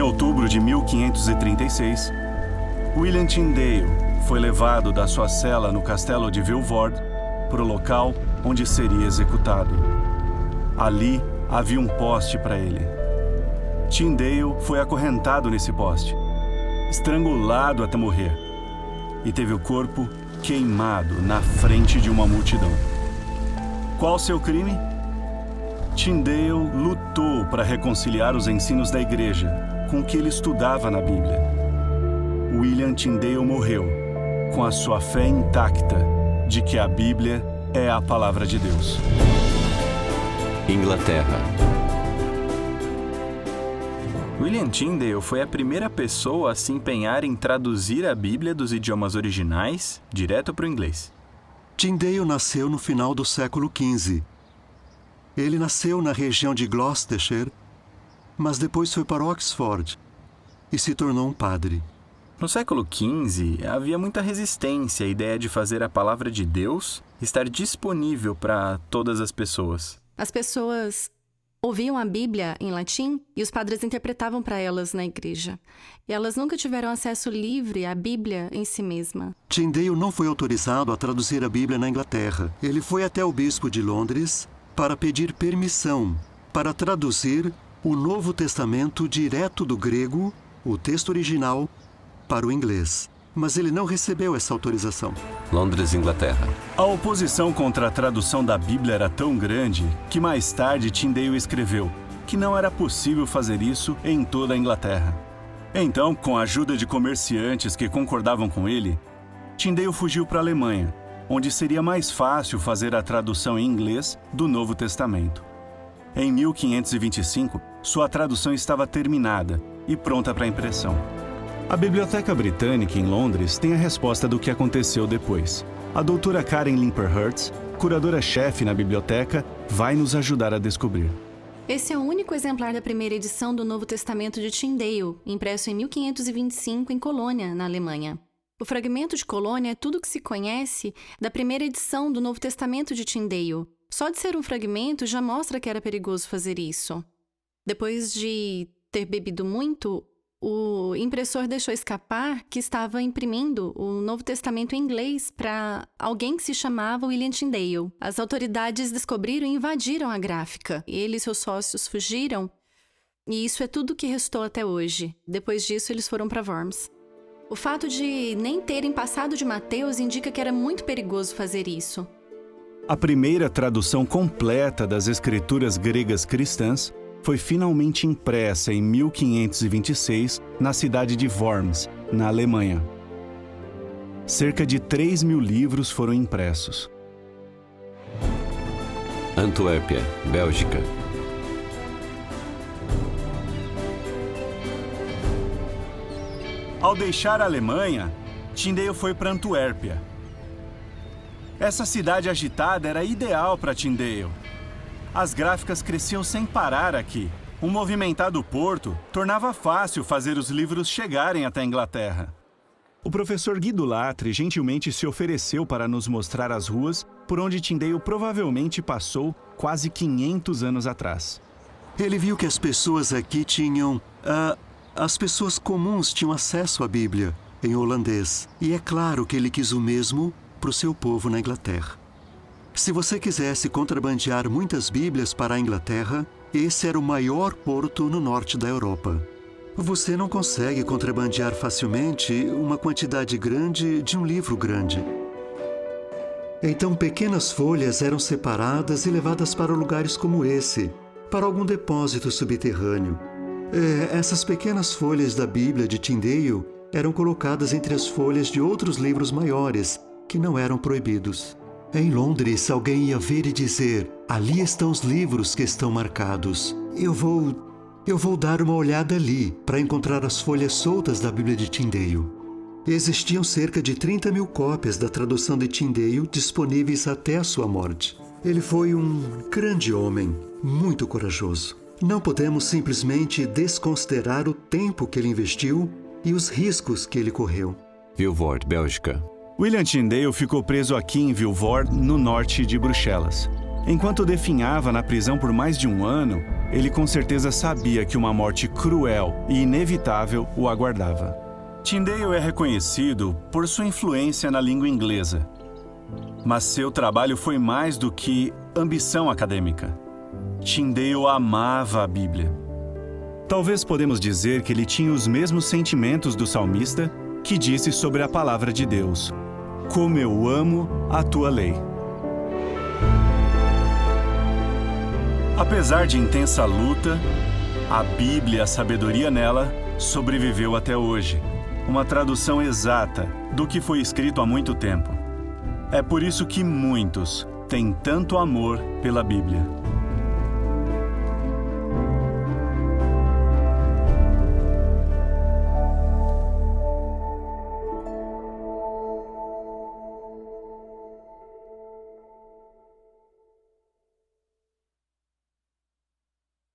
outubro de 1536, William Tyndale foi levado da sua cela no castelo de Vilvoorde para o local onde seria executado. Ali havia um poste para ele. Tyndale foi acorrentado nesse poste, estrangulado até morrer, e teve o corpo queimado na frente de uma multidão. Qual seu crime? Tyndale lutou para reconciliar os ensinos da igreja com o que ele estudava na Bíblia. William Tyndale morreu com a sua fé intacta de que a Bíblia é a palavra de Deus. Inglaterra. William Tyndale foi a primeira pessoa a se empenhar em traduzir a Bíblia dos idiomas originais direto para o inglês. Tyndale nasceu no final do século XV. Ele nasceu na região de Gloucestershire, mas depois foi para Oxford e se tornou um padre. No século XV, havia muita resistência à ideia de fazer a palavra de Deus estar disponível para todas as pessoas. As pessoas ouviam a Bíblia em latim e os padres interpretavam para elas na igreja. E elas nunca tiveram acesso livre à Bíblia em si mesma. Tyndale não foi autorizado a traduzir a Bíblia na Inglaterra. Ele foi até o bispo de Londres para pedir permissão para traduzir o Novo Testamento direto do grego, o texto original, para o inglês. Mas ele não recebeu essa autorização. Londres, Inglaterra. A oposição contra a tradução da Bíblia era tão grande que mais tarde Tyndale escreveu que não era possível fazer isso em toda a Inglaterra. Então, com a ajuda de comerciantes que concordavam com ele, Tyndale fugiu para a Alemanha, onde seria mais fácil fazer a tradução em inglês do Novo Testamento. Em 1525, sua tradução estava terminada e pronta para impressão. A Biblioteca Britânica em Londres tem a resposta do que aconteceu depois. A doutora Karen Limper-Hertz, curadora-chefe na biblioteca, vai nos ajudar a descobrir. Esse é o único exemplar da primeira edição do Novo Testamento de Tyndale, impresso em 1525 em Colônia, na Alemanha. O fragmento de Colônia é tudo o que se conhece da primeira edição do Novo Testamento de Tyndale. Só de ser um fragmento já mostra que era perigoso fazer isso. Depois de ter bebido muito, o impressor deixou escapar que estava imprimindo o Novo Testamento em inglês para alguém que se chamava William Tyndale. As autoridades descobriram e invadiram a gráfica. Ele e seus sócios fugiram, e isso é tudo que restou até hoje. Depois disso, eles foram para Worms. O fato de nem terem passado de Mateus indica que era muito perigoso fazer isso. A primeira tradução completa das escrituras gregas cristãs foi finalmente impressa em 1526 na cidade de Worms, na Alemanha. Cerca de 3.000 livros foram impressos. Antuérpia, Bélgica. Ao deixar a Alemanha, Tyndale foi para Antuérpia. Essa cidade agitada era ideal para Tyndale. As gráficas cresciam sem parar aqui. Um movimentado porto tornava fácil fazer os livros chegarem até a Inglaterra. O professor Guido Latri gentilmente se ofereceu para nos mostrar as ruas por onde Tyndale provavelmente passou quase 500 anos atrás. Ele viu que as pessoas aqui tinham... as pessoas comuns tinham acesso à Bíblia em holandês. E é claro que ele quis o mesmo para o seu povo na Inglaterra. Se você quisesse contrabandear muitas Bíblias para a Inglaterra, esse era o maior porto no norte da Europa. Você não consegue contrabandear facilmente uma quantidade grande de um livro grande. Então, pequenas folhas eram separadas e levadas para lugares como esse, para algum depósito subterrâneo. Essas pequenas folhas da Bíblia de Tyndale eram colocadas entre as folhas de outros livros maiores, que não eram proibidos. Em Londres, alguém ia ver e dizer: ali estão os livros que estão marcados. Eu vou dar uma olhada ali para encontrar as folhas soltas da Bíblia de Tyndale. Existiam cerca de 30.000 cópias da tradução de Tyndale disponíveis até a sua morte. Ele foi um grande homem, muito corajoso. Não podemos simplesmente desconsiderar o tempo que ele investiu e os riscos que ele correu. Vilvoorde, Bélgica. William Tyndale ficou preso aqui em Vilvoorde, no norte de Bruxelas. Enquanto definhava na prisão por mais de um ano, ele com certeza sabia que uma morte cruel e inevitável o aguardava. Tyndale é reconhecido por sua influência na língua inglesa, mas seu trabalho foi mais do que ambição acadêmica. Tyndale amava a Bíblia. Talvez podemos dizer que ele tinha os mesmos sentimentos do salmista que disse sobre a palavra de Deus: "Como eu amo a tua lei." Apesar de intensa luta, a Bíblia e a sabedoria nela sobreviveu até hoje, uma tradução exata do que foi escrito há muito tempo. É por isso que muitos têm tanto amor pela Bíblia.